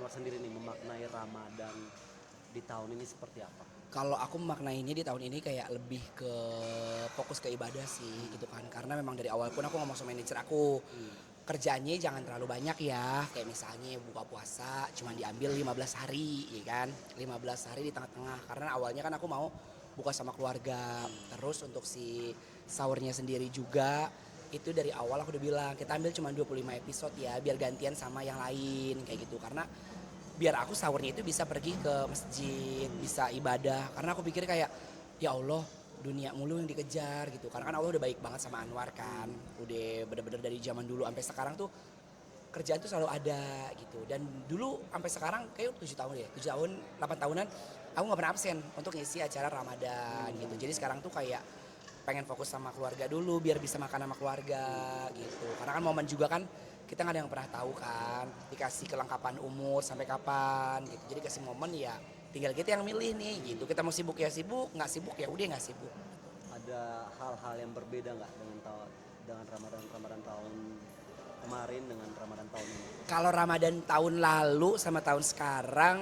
Anwar sendiri nih memaknai Ramadan di tahun ini seperti apa? Kalau aku memaknainya di tahun ini kayak lebih ke fokus ke ibadah sih gitu kan. Karena memang dari awal pun aku ngomong sama manajer aku, kerjaannya jangan terlalu banyak ya. Kayak misalnya buka puasa cuma diambil 15 hari ya kan. 15 hari di tengah-tengah. Karena awalnya kan aku mau buka sama keluarga. Terus untuk si sahurnya sendiri juga itu dari awal aku udah bilang kita ambil cuma 25 episode ya biar gantian sama yang lain kayak gitu. Karena biar aku sahurnya itu bisa pergi ke masjid, bisa ibadah. Karena aku pikir kayak ya Allah dunia mulu yang dikejar gitu. Karena kan Allah udah baik banget sama Anwar kan. Udah bener-bener dari zaman dulu sampai sekarang tuh kerjaan tuh selalu ada gitu. Dan dulu sampai sekarang kayak 7 tahun ya, 7 tahun, 8 tahunan aku nggak pernah absen untuk ngisi acara Ramadan gitu. Jadi sekarang tuh kayak pengen fokus sama keluarga dulu biar bisa makan sama keluarga gitu. Karena kan momen juga kan kita nggak ada yang pernah tahu kan dikasih kelengkapan umur sampai kapan gitu. Jadi kasih momen ya tinggal kita yang milih nih gitu. Kita mau sibuk ya sibuk, nggak sibuk ya udah nggak sibuk. Ada hal-hal yang berbeda nggak dengan Ramadan tahun kemarin dengan Ramadan tahun ini? Kalau Ramadan tahun lalu sama tahun sekarang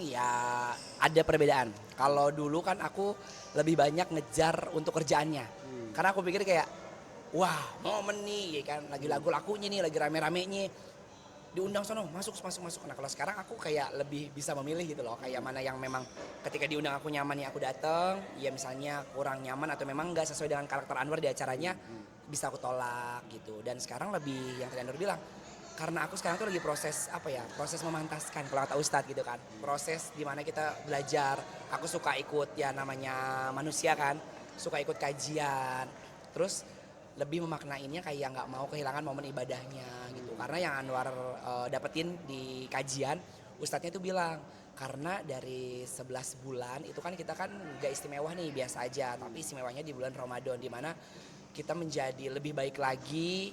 ya ada perbedaan. Kalau dulu kan aku lebih banyak ngejar untuk kerjaannya. Karena aku pikir kayak wah momen nih ya kan lagi lagu lakunya nih lagi rame-ramenya diundang sono masuk masuk masuk. Nah kalau sekarang aku kayak lebih bisa memilih gitu loh kayak mana yang memang ketika diundang aku nyaman ya aku dateng ya misalnya kurang nyaman atau memang nggak sesuai dengan karakter Anwar di acaranya bisa aku tolak gitu. Dan sekarang lebih yang tadi Anwar bilang karena aku sekarang tuh lagi proses apa ya proses memantaskan kalau kata Ustadz gitu kan proses dimana kita belajar. Aku suka ikut ya namanya manusia kan suka ikut kajian terus lebih memaknainya kayak nggak mau kehilangan momen ibadahnya gitu. Karena yang Anwar dapetin di kajian, ustadznya itu bilang karena dari 11 bulan itu kan kita kan nggak istimewa nih biasa aja, tapi istimewanya di bulan Ramadan di mana kita menjadi lebih baik lagi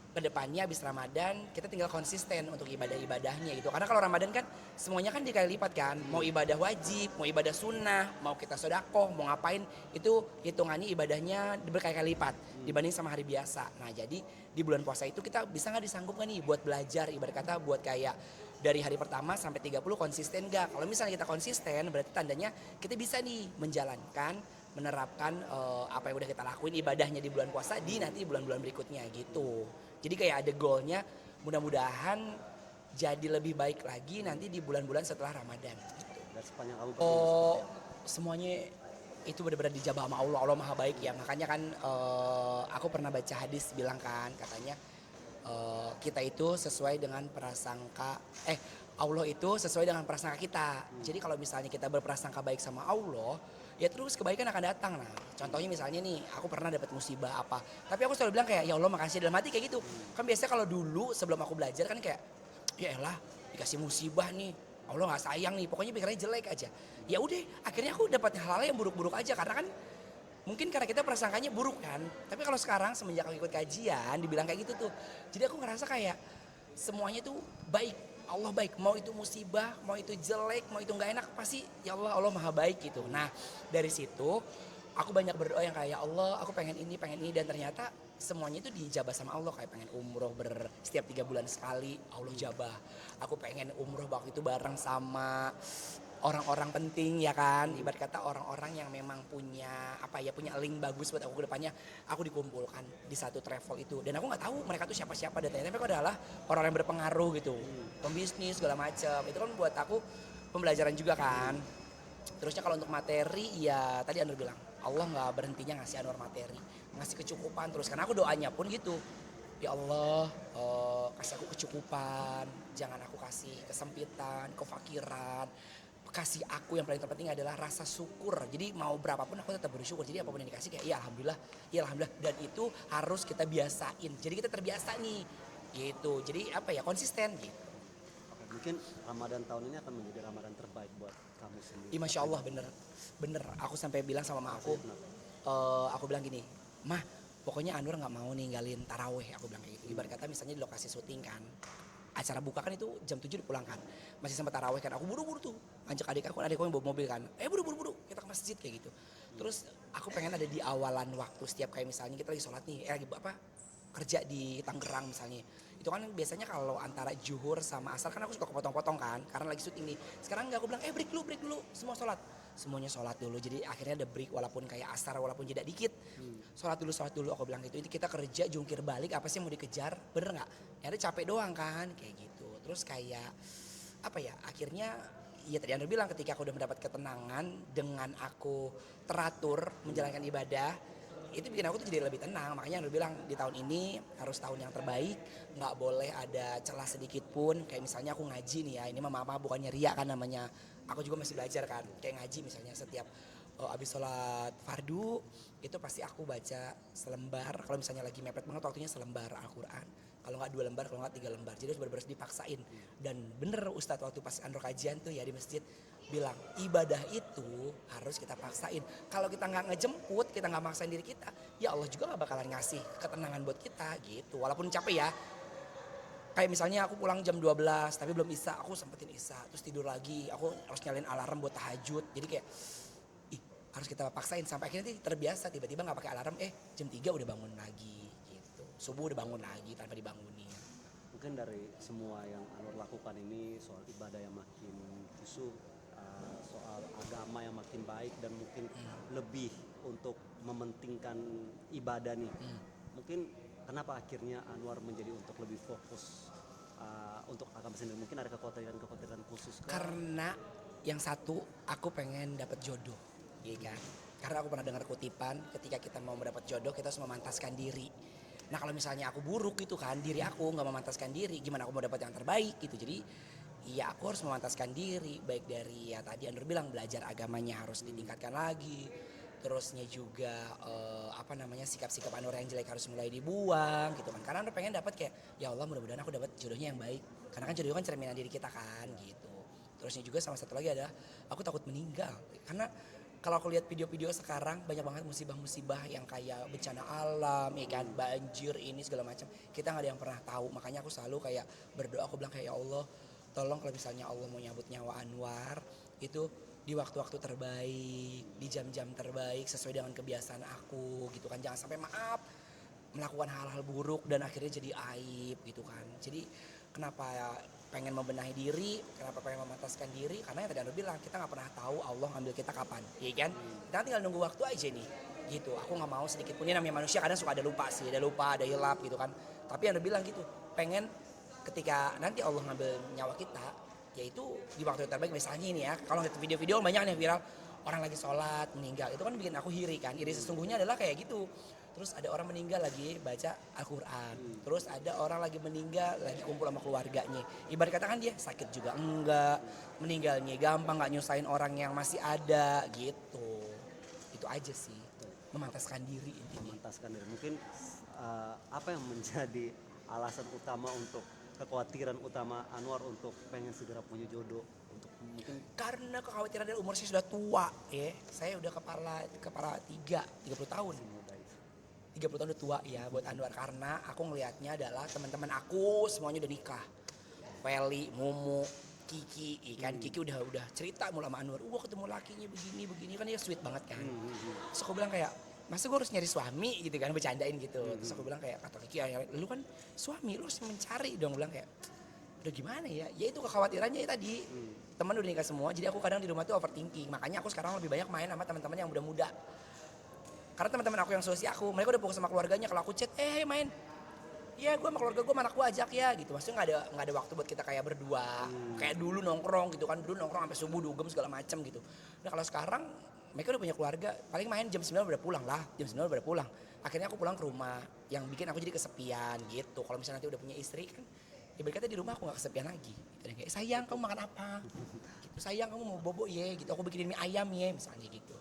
ke depannya habis Ramadan kita tinggal konsisten untuk ibadah-ibadahnya gitu. Karena kalau Ramadan kan semuanya kan dikali lipat kan. Mau ibadah wajib, mau ibadah sunnah, mau kita sedekah, mau ngapain itu hitungannya ibadahnya berkali-kali lipat dibanding sama hari biasa. Nah jadi di bulan puasa itu kita bisa nggak disanggup nggak nih buat belajar ibarat kata buat kayak dari hari pertama sampai 30 konsisten nggak? Kalau misalnya kita konsisten berarti tandanya kita bisa nih menjalankan menerapkan apa yang udah kita lakuin ibadahnya di bulan puasa di nanti bulan-bulan berikutnya gitu. Jadi kayak ada goalnya mudah-mudahan jadi lebih baik lagi nanti di bulan-bulan setelah Ramadan. Dan sepanjang kamu berdiri seperti Oh apa? semuanya itu benar-benar dijabah sama Allah, Allah maha baik ya. Makanya kan aku pernah baca hadis bilang kan katanya kita itu sesuai dengan prasangka Allah itu sesuai dengan prasangka kita. Jadi kalau misalnya kita berprasangka baik sama Allah, ya terus kebaikan akan datang. Nah, contohnya misalnya nih, aku pernah dapat musibah apa, tapi aku selalu bilang kayak ya Allah makasih dalam hati kayak gitu. Kan biasanya kalau dulu sebelum aku belajar kan kayak ya elah dikasih musibah nih, Allah nggak sayang nih, pokoknya pikirannya jelek aja. Ya udah, akhirnya aku dapat hal-hal yang buruk-buruk aja karena kan mungkin karena kita prasangkanya buruk kan. Tapi kalau sekarang semenjak aku ikut kajian dibilang kayak gitu tuh. Jadi aku ngerasa kayak semuanya tuh baik. Allah baik, mau itu musibah, mau itu jelek, mau itu nggak enak, pasti ya Allah, Allah maha baik gitu. Nah dari situ aku banyak berdoa yang kayak ya Allah, aku pengen ini, dan ternyata semuanya itu dijabah sama Allah. Kayak pengen umroh setiap 3 bulan sekali, Allah jabah. Aku pengen umroh waktu itu bareng sama orang-orang penting ya kan, ibarat kata orang-orang yang memang punya apa ya punya link bagus buat aku ke depannya, aku dikumpulkan di satu travel itu. Dan aku nggak tahu mereka tuh siapa-siapa, dan ternyata mereka adalah orang yang berpengaruh gitu, pembisnis segala macam. Itu kan buat aku pembelajaran juga kan. Terusnya kalau untuk materi ya tadi Anwar bilang Allah nggak berhentinya ngasih Anwar materi, ngasih kecukupan terus. Karena aku doanya pun gitu, ya Allah kasih aku kecukupan, jangan aku kasih kesempitan, kefakiran. Kasih aku yang paling terpenting adalah rasa syukur. Jadi mau berapapun aku tetap bersyukur. Jadi apapun yang dikasih kayak iya alhamdulillah, iya alhamdulillah. Dan itu harus kita biasain. Jadi kita terbiasa nih gitu. Jadi apa ya konsisten gitu. Oke, mungkin Ramadan tahun ini akan menjadi Ramadan terbaik buat kamu sendiri. Ih, Masya Apa Allah itu? bener. Bener aku sampai bilang sama mama Alasannya kenapa? aku bilang gini, mah pokoknya Anwar nggak mau ninggalin taraweh, aku bilang kayak gitu. Ibarat kata misalnya di lokasi syuting kan, acara buka kan itu jam 7 dipulangkan, masih sempat taraweh kan, aku buru-buru tuh ngajak adikku yang bawa mobil kan, buru-buru kita ke masjid kayak gitu. Terus aku pengen ada di awalan waktu setiap kayak misalnya kita lagi sholat nih, lagi apa kerja di Tangerang misalnya. Itu kan biasanya kalau antara zuhur sama asar kan aku suka kepotong-potong kan karena lagi syuting nih. Sekarang enggak, aku bilang break dulu, semua sholat. Semuanya sholat dulu, jadi akhirnya ada break walaupun kayak asar walaupun jeda dikit. Sholat dulu aku bilang gitu. Ini kita kerja jungkir balik, apa sih yang mau dikejar, bener nggak? Ya ada capek doang kan kayak gitu. Terus kayak apa ya, akhirnya ya tadi Anda bilang ketika aku udah mendapat ketenangan dengan aku teratur menjalankan ibadah, itu bikin aku tuh jadi lebih tenang. Makanya Anda bilang di tahun ini harus tahun yang terbaik, nggak boleh ada celah sedikit pun. Kayak misalnya aku ngaji nih ya, ini mama bukannya riak kan namanya, aku juga masih belajar kan. Kayak ngaji misalnya setiap abis sholat fardu itu pasti aku baca selembar. Kalau misalnya lagi mepet banget waktunya selembar Al-Quran, kalau nggak 2 lembar, kalau nggak 3 lembar. Jadi harus bener-bener dipaksain. Dan bener Ustadz waktu pas Andro kajian tuh ya di masjid bilang ibadah itu harus kita paksain. Kalau kita nggak ngejemput, kita nggak maksain diri kita, ya Allah juga nggak bakalan ngasih ketenangan buat kita gitu. Walaupun capek ya. Kayak misalnya aku pulang jam 12 tapi belum isya, aku sempetin isya, terus tidur lagi, aku harus nyalain alarm buat tahajud. Jadi kayak harus kita paksain sampai akhirnya terbiasa, tiba-tiba nggak pakai alarm jam 3 udah bangun lagi gitu, subuh udah bangun lagi tanpa dibangunin. Mungkin dari semua yang Anwar lakukan ini, soal ibadah yang makin khusyuk, soal agama yang makin baik dan mungkin lebih untuk mementingkan ibadah nih, mungkin kenapa akhirnya Anwar menjadi untuk lebih fokus untuk agama sendiri? Mungkin ada kekhawatiran khusus kah? Karena yang satu, aku pengen dapat jodoh, iya kan? Karena aku pernah dengar kutipan, ketika kita mau mendapat jodoh kita harus memantaskan diri. Nah kalau misalnya aku buruk gitu kan, diri aku nggak memantaskan diri, gimana aku mau dapat yang terbaik gitu. Jadi iya aku harus memantaskan diri, baik dari ya tadi Andrew bilang belajar agamanya harus ditingkatkan lagi. Terusnya juga sikap-sikap Anwar yang jelek harus mulai dibuang gitu kan. Karena Anwar pengen dapat kayak ya Allah mudah-mudahan aku dapat jodohnya yang baik. Karena kan jodoh kan cerminan diri kita kan gitu. Terusnya juga sama satu lagi adalah aku takut meninggal. Karena kalau aku lihat video-video sekarang banyak banget musibah-musibah yang kayak bencana alam, ya kan, banjir ini segala macam. Kita nggak ada yang pernah tahu. Makanya aku selalu kayak berdoa, aku bilang kayak ya Allah, tolong kalau misalnya Allah mau nyabut nyawa Anwar itu di waktu-waktu terbaik, di jam-jam terbaik sesuai dengan kebiasaan aku gitu kan. Jangan sampai maaf melakukan hal-hal buruk dan akhirnya jadi aib gitu kan. Jadi kenapa pengen membenahi diri, kenapa pengen memantaskan diri, karena yang tadi Anda bilang kita nggak pernah tahu Allah ngambil kita kapan, ya kan? Kita tinggal nunggu waktu aja nih, gitu. Aku nggak mau sedikit pun, ini namanya manusia kadang suka ada lupa sih, ada hilap gitu kan. Tapi Anda bilang gitu, pengen ketika nanti Allah ngambil nyawa kita, yaitu di waktu yang terbaik. Misalnya ini ya, kalau lihat video-video banyak yang viral, orang lagi sholat meninggal, itu kan bikin aku iri kan. Iri sesungguhnya adalah kayak gitu. Terus ada orang meninggal lagi baca Al-Quran. Terus ada orang lagi meninggal lagi kumpul sama keluarganya. Ibarat kata kan dia sakit juga enggak, meninggalnya gampang, nggak nyusahin orang yang masih ada gitu. Itu aja sih, memantaskan diri intinya. Memantaskan diri. Mungkin apa yang menjadi alasan utama untuk kekhawatiran utama Anwar untuk pengen segera punya jodoh? Untuk mungkin Karena kekhawatiran dari umur saya sudah tua ya. Saya udah kepala 30 tahun. 30 tahun udah tua ya buat Anwar, karena aku ngelihatnya adalah teman-teman aku semuanya udah nikah. Feli, Mumu, Kiki, ikan Kiki udah cerita mulu sama Anwar. Ketemu lakinya begini kan dia sweet banget kan. Terus aku bilang kayak masa gue harus nyari suami gitu kan, bercandain gitu. Terus aku bilang kayak kata Kiki, lu kan suami, lu harus mencari dong. Bilang kayak udah gimana ya, ya itu kekhawatirannya ya tadi. Teman udah nikah semua, jadi aku kadang di rumah tuh overthinking. Makanya aku sekarang lebih banyak main sama teman-teman yang muda-muda. Karena teman-teman aku yang seusia aku, mereka udah fokus sama keluarganya. Kalau aku chat, main, ya gue sama keluarga gue, anak gue ajak ya gitu. Maksudnya nggak ada waktu buat kita kayak berdua, kayak dulu nongkrong gitu kan. Dulu nongkrong sampai subuh dugem segala macam gitu. Nah kalau sekarang mereka udah punya keluarga, paling main jam 9 udah pulang lah, jam 9 udah pulang. Akhirnya aku pulang ke rumah, yang bikin aku jadi kesepian gitu. Kalau misalnya nanti udah punya istri kan, ibarat kata di rumah aku nggak kesepian lagi. Gitu. Kayak sayang kamu makan apa? Gitu, sayang kamu mau bobo ya, gitu. Aku bikinin mie ayam ya, misalnya gitu.